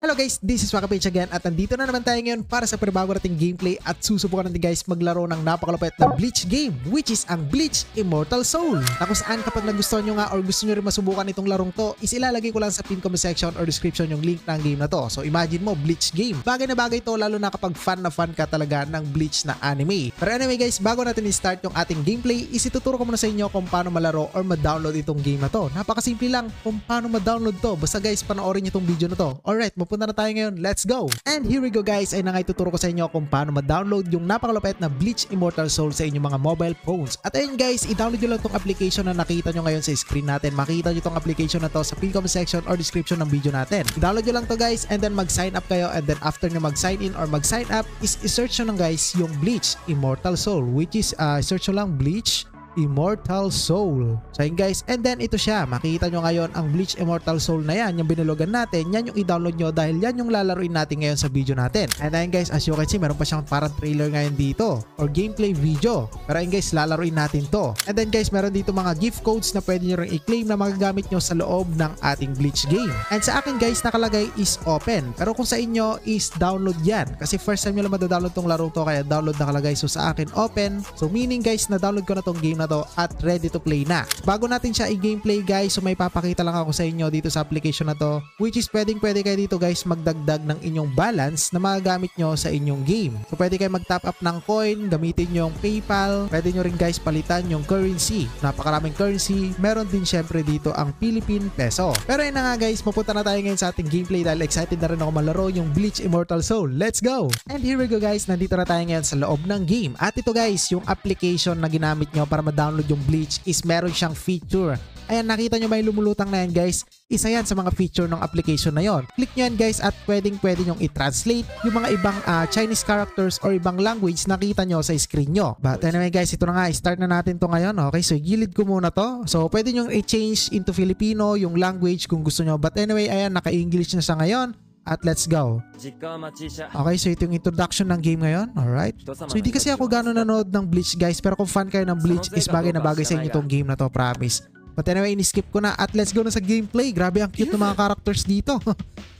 Hello guys, this is Wakapage again at nandito na naman tayo ngayon para sa panibago nating gameplay at susubukan natin guys maglaro ng napakalupit na Bleach game, which is ang Bleach Immortal Soul. Na kung saan kapag nagustuhan nyo nga or gusto nyo rin masubukan itong larong to, is ilalagay ko lang sa pin comment section or description yung link ng game na to. So imagine mo, Bleach game. Bagay na bagay to lalo na kapag fan na fan ka talaga ng Bleach na anime. Pero anyway guys, bago natin i-start yung ating gameplay, is ituturo ko muna sa inyo kung paano malaro or ma-download itong game na to. Napakasimple lang kung paano ma-download to. Basta guys, panoorin nyo itong video na to. Alright, mapunta na tayo ngayon. Let's go! And here we go guys, ay nangay tuturo ko sa inyo kung paano ma-download yung napakalupit na Bleach Immortal Soul sa inyong mga mobile phones. At ayun guys, i-download nyo lang itong application na nakita nyo ngayon sa screen natin. Makita nyo itong application na to sa pin comment section or description ng video natin. I-download nyo lang to guys and then mag-sign up kayo, and then after nyo mag-sign in or mag-sign up is i-search nyo lang guys yung Bleach Immortal Soul, which is search nyo lang Bleach Immortal Soul. So yun guys, and then ito siya, makita nyo ngayon ang Bleach Immortal Soul na yan, yung binulogan natin, yan yung i-download nyo dahil yan yung lalaruin natin ngayon sa video natin. And then guys, as you can see, meron pa siyang parang trailer ngayon dito or gameplay video. Pero ayun guys, lalaruin natin to. And then guys, meron dito mga gift codes na pwede nyo rin i-claim na magagamit nyo sa loob ng ating Bleach game. And sa akin guys, nakalagay is open. Pero kung sa inyo is download yan. Kasi first time nyo lang madadownload tong laro to, kaya download nakalagay. So sa akin open. So meaning guys, na-download ko na tong game na to at ready to play na. Bago natin siya i-gameplay guys, so may papakita lang ako sa inyo dito sa application na to, which is pwede kayo dito guys magdagdag ng inyong balance na magagamit nyo sa inyong game. So pwede kayo mag-top up ng coin, gamitin nyo yung PayPal, pwede nyo rin guys palitan yung currency. Napakaraming currency. Meron din syempre dito ang Philippine Peso. Pero yun na nga guys, mapunta na tayo ngayon sa ating gameplay dahil excited na rin ako malaro yung Bleach Immortal Soul. Let's go! And here we go guys, nandito na tayo ngayon sa loob ng game. At ito guys, yung application na ginamit nyo para ma-download yung Bleach is meron siyang feature. Ayan, nakita nyo may lumulutang na yan guys. Isa yan sa mga feature ng application na yon. Click nyo yan guys at pwede nyong i-translate yung mga ibang Chinese characters or ibang language na nakita nyo sa screen nyo. But anyway guys, ito na nga, start na natin to ngayon. Okay, so gilid ko muna to. So pwede nyo i-change into Filipino yung language kung gusto nyo. But anyway, ayan, naka-English na siya ngayon. At let's go. Okay, so ito yung introduction ng game ngayon. Alright. So hindi kasi ako gano'n nanood ng Bleach guys, pero kung fan kayo ng Bleach is bagay na bagay sa inyo itong game na to, promise. But anyway, in-skip ko na at let's go na sa gameplay. Grabe ang cute ng mga characters dito.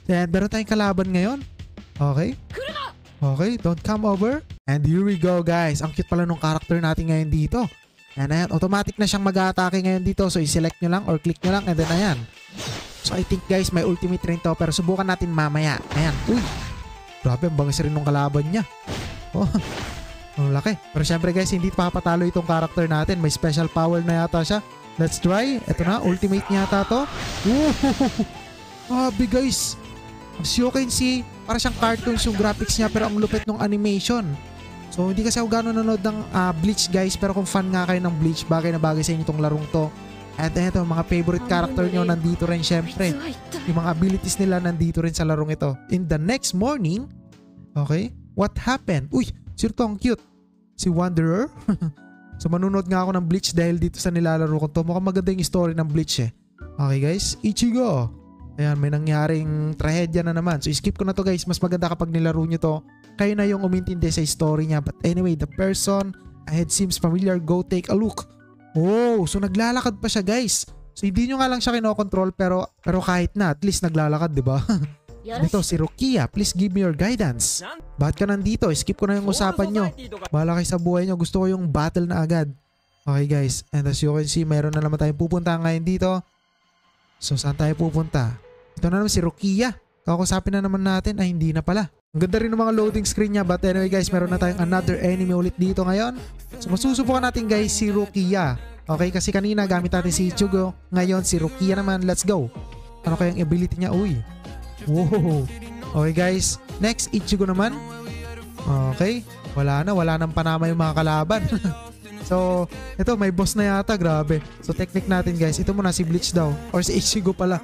Then, meron tayong kalaban ngayon. Okay. Okay, don't come over. And here we go guys. Ang cute pala ng character natin ngayon dito. And ayan, automatic na siyang mag-a-atake ngayon dito. So i-select nyo lang or click nyo lang and then ayan. So I think guys, may ultimate rin to, pero subukan natin mamaya. Ayan, uy. Grabe, ang bangis rin ng kalaban niya. Oh, ang laki. Pero syempre guys, hindi papatalo itong character natin. May special power na yata siya. Let's try. Ito na, ultimate niya yata to. Grabe guys. As you can see, para siyang cartoons yung graphics niya, pero ang lupit ng animation. So hindi kasi ako gano'n nanood ng Bleach guys, pero kung fan nga kayo ng Bleach, bagay na bagay sa inyo itong larong to. At ito, mga favorite character nyo nandito rin syempre. Yung mga abilities nila nandito rin sa larong ito. In the next morning, okay, what happened? Uy, sino to? Ang cute. Si Wanderer. So manunod nga ako ng Bleach dahil dito sa nilalaro ko to. Mukhang maganda yung story ng Bleach eh. Okay guys, Ichigo. Ayan, may nangyaring trahedya na naman. So skip ko na to guys. Mas maganda kapag nilaro nyo to. Kayo na yung umintindi sa story niya. But anyway, the person ahead seems familiar. Go take a look. Oh, so naglalakad pa siya guys. So hindi nyo nga lang siya kinokontrol, pero kahit na, at least naglalakad, di ba? Dito si Rukia, please give me your guidance. Bakit ka nandito? Skip ko na yung usapan nyo. Bahala kayo sa buhay nyo. Gusto ko yung battle na agad. Okay guys, and as you can see, meron na naman tayong pupunta ngayon dito. So saan tayo pupunta? Ito na naman si Rukia. Kakusapin na naman natin. Ay, hindi na pala. Ang ganda rin ng mga loading screen niya. But anyway guys, meron na tayong another enemy ulit dito ngayon. So masusubukan natin guys si Rukia. Okay, kasi kanina gamit natin si Ichigo. Ngayon si Rukia naman. Let's go. Ano kayang ability niya? Uy. Wow. Okay guys. Next, Ichigo naman. Okay. Wala nang panama yung mga kalaban. So, ito may boss na yata. Grabe. So technique natin guys. Ito muna si Bleach daw. Or si Ichigo pala.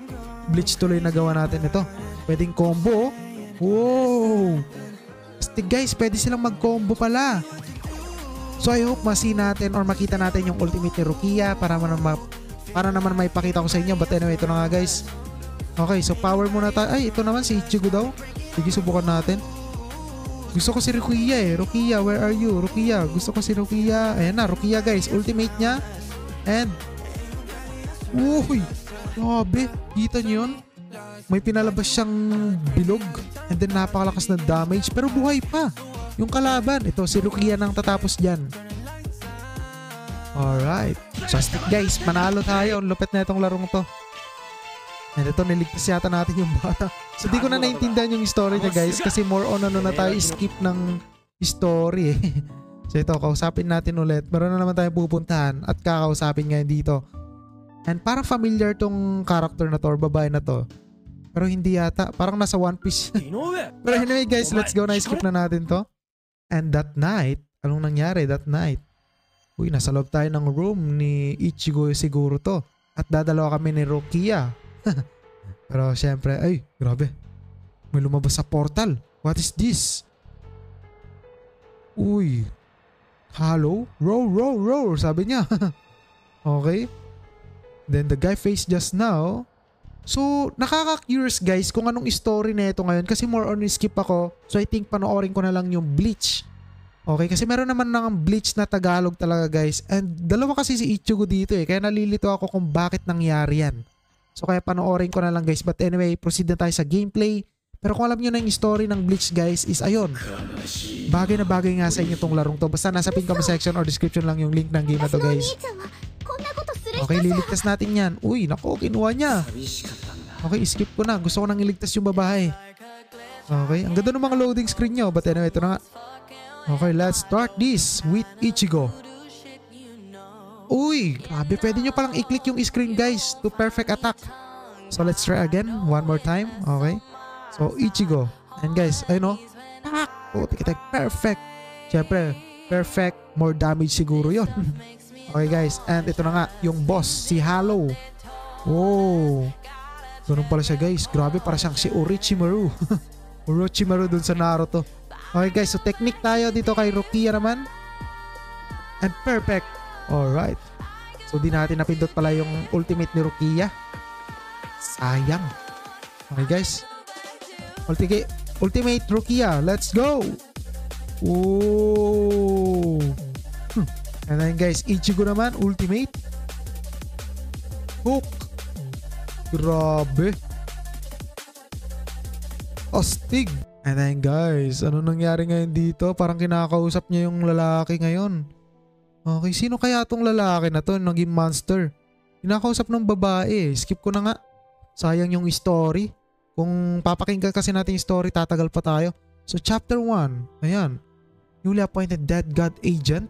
Bleach tuloy na gawa natin ito. Pwedeng combo. Wow. Stick guys, pwede silang mag-combo pala. So I hope masi natin or makita natin yung ultimate ni Rukia para naman may pakita ko sa inyo. But anyway, ito na nga guys. Okay, so power muna tayo. Ay, ito naman si Ichigo daw. Sige, subukan natin. Gusto ko si Rukia eh. Rukia, where are you? Rukia, gusto ko si Rukia. Ayan na, Rukia guys. Ultimate niya. And uy, grabe. Kita nyo yun? may pinalabas siyang bilog and then napakalakas na damage pero buhay pa yung kalaban. Ito si Rukia nang tatapos dyan. Alright, Justic guys, manalo tayo. Ang lupit na itong larong to. And ito, niligtas yata natin yung bata. So di ko na naintindihan yung story niya guys, kasi more on ano na tayo, skip ng story eh. So ito, kausapin natin ulit. Meron na naman tayong pupuntahan at kakausapin ngayon dito. And parang familiar tong character na to or babae na to. Pero hindi yata, parang nasa One Piece. Pero anyway guys, let's go na, skip na natin to. And that night, anong nangyari that night? Uy, nasa loob tayo ng room ni Ichigo siguro to. At dadalawa kami ni Rukia. Pero syempre, ay, grabe. May lumabas sa portal. What is this? Uy. Hello? Roar, roar, roar, sabi niya. Okay. Then the guy faced just now. So, nakaka-curious guys kung anong story na ito ngayon. Kasi more on skip ako. So, I think panoorin ko na lang yung Bleach. Okay, kasi meron naman ng Bleach na Tagalog talaga guys. And dalawa kasi si Ichigo dito eh. Kaya nalilito ako kung bakit nangyari yan. So kaya panoorin ko na lang guys. But anyway, proceed na tayo sa gameplay. Pero kung alam nyo na yung story ng Bleach guys is ayun. Bagay na bagay nga sa inyo tong larong to. Basta nasa pin comment section or description lang yung link ng game na to guys. Okay, liligtas natin yan. Uy, nako, kinuha niya. Okay, skip ko na. Gusto ko nang iligtas yung babae. Okay, ang ganda ng mga loading screen nyo. But anyway, ito na nga. Okay, let's start this with Ichigo. Uy, grabe. Pwede nyo palang i-click yung screen guys to perfect attack. So let's try again. One more time. Okay. So Ichigo. And guys, ayun o. Oh, perfect. Siyempre, perfect. More damage siguro yon. Okay guys. And ito na nga, yung boss, si Hollow. Oh. Ganun pala siya guys. Grabe, para siyang si Orochimaru. Orochimaru dun sa Naruto. Okay guys, so technique tayo dito kay Rukia naman. And perfect. Alright. So di natin napindot pala yung ultimate ni Rukia. Sayang. Okay guys. Ultimate Rukia. Let's go. Ooh. And then guys, Ichigo naman, ultimate. Hook. Grabe. Astig. And then guys, ano nangyari ngayon dito? Parang kinakausap niya yung lalaki ngayon. Okay, sino kaya tong lalaki na to? Naging monster. Kinakausap ng babae. Skip ko na nga. Sayang yung story. Kung papakinggan kasi natin yung story, tatagal pa tayo. So chapter 1. Ayan. Newly appointed dead god agent.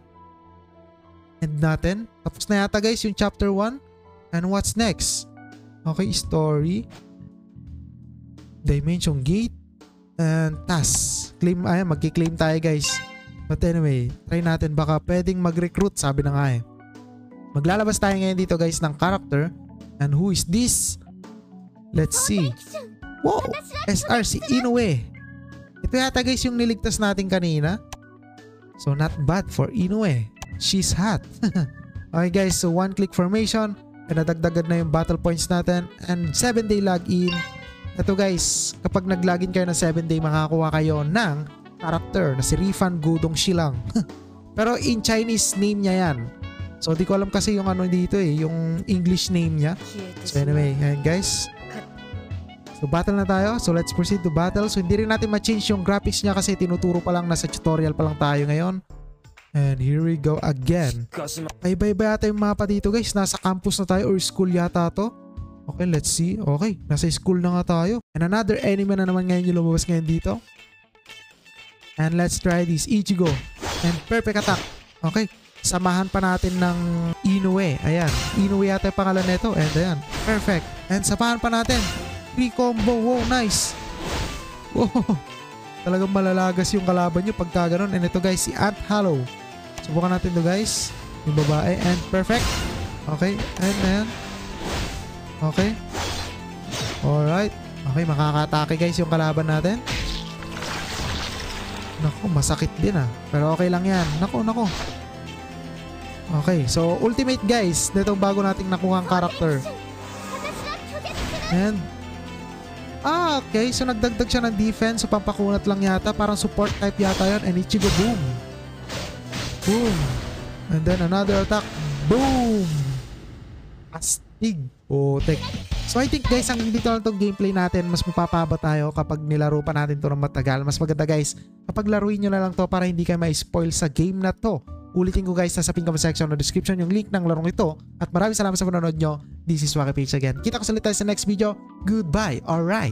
And natin. Tapos na yata guys yung chapter 1. And what's next? Okay, story. Dimension gate. And task. Claim, ayan, magki-claim tayo guys. But anyway, try natin. Baka pwedeng mag-recruit, sabi na nga eh. Maglalabas tayo ngayon dito guys ng character. And who is this? Let's see. Wow! SR si Inoue. Ito yata guys yung niligtas natin kanina. So not bad for Inoue. She's hot. Okay guys, so one click formation. And nadagdagan na yung battle points natin. And 7-day login. Ito guys, kapag nag-login kayo ng 7-day, makakuha kayo ng character na si Rifan Gudong Shilang. Pero in Chinese name niya yan. So di ko alam kasi yung ano dito eh, yung English name niya. So anyway, ayan guys. So battle na tayo. So let's proceed to battle. So hindi rin natin ma-change yung graphics niya kasi tinuturo pa lang, nasa tutorial pa lang tayo ngayon. And here we go again. Ay iba-iba yata yung mapa dito guys. Nasa campus na tayo or school yata to. Okay, let's see. Okay, nasa school na nga tayo. And another enemy na naman ngayon yung lumabas ngayon dito. And let's try this. Ichigo. And perfect attack. Okay, samahan pa natin ng Inoue. Ayan, Inoue yata yung pangalan nito. And ayan, perfect. And samahan pa natin. Free combo. Wow, nice. Wow. Talagang malalagas yung kalaban nyo pagka ganun. And ito guys, si Aunt Hollow. Subukan natin to guys. Yung babae. And perfect. Okay, and ayan. Okay. Alright. Okay, makaka-atake guys yung kalaban natin. Naku, masakit din ah. Pero okay lang yan. Naku. Okay, so ultimate guys. Dito bago nating nakuha ang character. And okay, so nagdagdag siya ng defense. So pampakunat lang yata. Parang support type yata yun. And Ichigo, boom. Boom. And then another attack. Boom. Tig. Putik. So I think guys, hanggang dito lang itong gameplay natin. Mas mapapaba tayo kapag nilaro pa natin ito ng matagal. Mas maganda guys, kapag laruin nyo na lang to para hindi kayo ma-spoil sa game na to. Ulitin ko guys, nasa pin comment section o description yung link ng larong ito. At maraming salamat sa panonood nyo. This is Waki Page again. Kita ko sa ulit tayo sa next video. Goodbye. Alright.